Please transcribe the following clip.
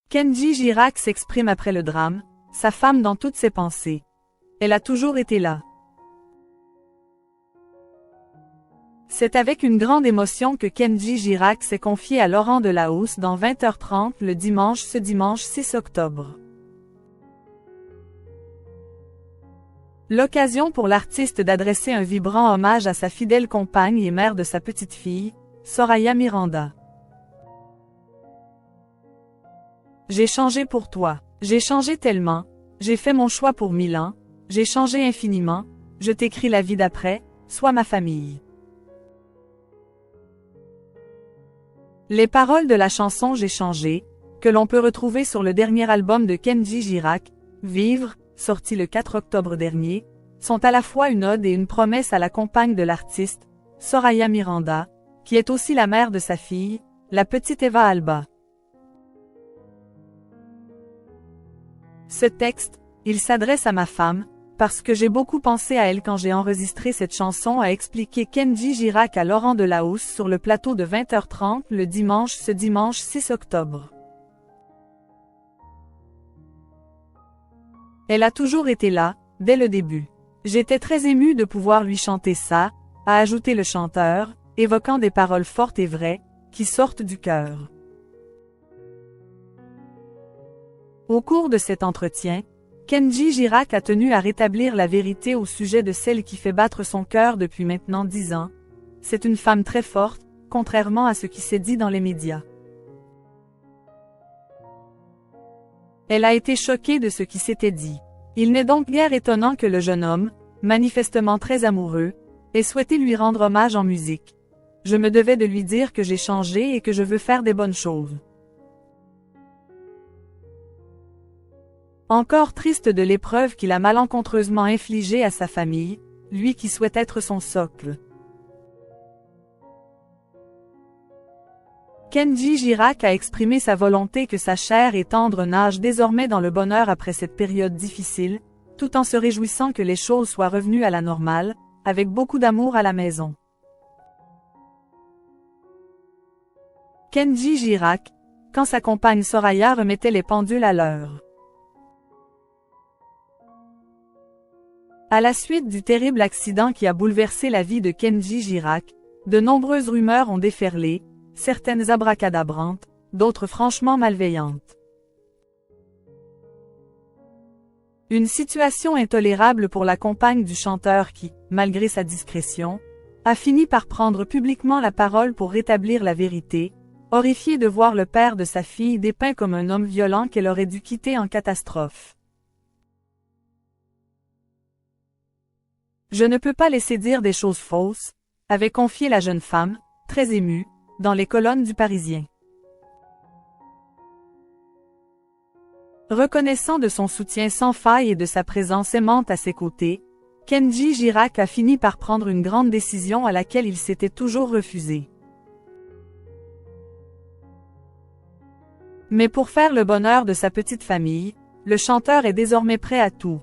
Kenji Girac s'exprime après le drame, sa femme dans toutes ses pensées. Elle a toujours été là. C'est avec une grande émotion que Kenji Girac s'est confié à Laurent Delahousse dans 20h30 le dimanche 6 octobre. L'occasion pour l'artiste d'adresser un vibrant hommage à sa fidèle compagne et mère de sa petite fille, Soraya Miranda. J'ai changé pour toi. J'ai changé tellement. J'ai fait mon choix pour 1000 ans. J'ai changé infiniment. Je t'écris la vie d'après, sois ma famille. Les paroles de la chanson J'ai changé, que l'on peut retrouver sur le dernier album de Kenji Girac, Vivre, sorti le 4 octobre dernier, sont à la fois une ode et une promesse à la compagne de l'artiste, Soraya Miranda, qui est aussi la mère de sa fille, la petite Eva Alba. Ce texte, il s'adresse à ma femme, parce que j'ai beaucoup pensé à elle quand j'ai enregistré cette chanson, a expliqué Kenji Girac à Laurent Delahousse sur le plateau de 20h30 le dimanche 6 octobre. Elle a toujours été là, dès le début. J'étais très émue de pouvoir lui chanter ça, a ajouté le chanteur, évoquant des paroles fortes et vraies, qui sortent du cœur. Au cours de cet entretien, Kenji Girac a tenu à rétablir la vérité au sujet de celle qui fait battre son cœur depuis maintenant 10 ans. C'est une femme très forte, contrairement à ce qui s'est dit dans les médias. Elle a été choquée de ce qui s'était dit. Il n'est donc guère étonnant que le jeune homme, manifestement très amoureux, ait souhaité lui rendre hommage en musique. Je me devais de lui dire que j'ai changé et que je veux faire des bonnes choses. Encore triste de l'épreuve qu'il a malencontreusement infligée à sa famille, lui qui souhaite être son socle. Kenji Girac a exprimé sa volonté que sa chère et tendre nage désormais dans le bonheur après cette période difficile, tout en se réjouissant que les choses soient revenues à la normale, avec beaucoup d'amour à la maison. Kenji Girac, quand sa compagne Soraya remettait les pendules à l'heure. À la suite du terrible accident qui a bouleversé la vie de Kenji Girac, de nombreuses rumeurs ont déferlé, certaines abracadabrantes, d'autres franchement malveillantes. Une situation intolérable pour la compagne du chanteur qui, malgré sa discrétion, a fini par prendre publiquement la parole pour rétablir la vérité, horrifiée de voir le père de sa fille dépeint comme un homme violent qu'elle aurait dû quitter en catastrophe. Je ne peux pas laisser dire des choses fausses, avait confié la jeune femme, très émue, dans les colonnes du Parisien. Reconnaissant de son soutien sans faille et de sa présence aimante à ses côtés, Kenji Girac a fini par prendre une grande décision à laquelle il s'était toujours refusé. Mais pour faire le bonheur de sa petite famille, le chanteur est désormais prêt à tout.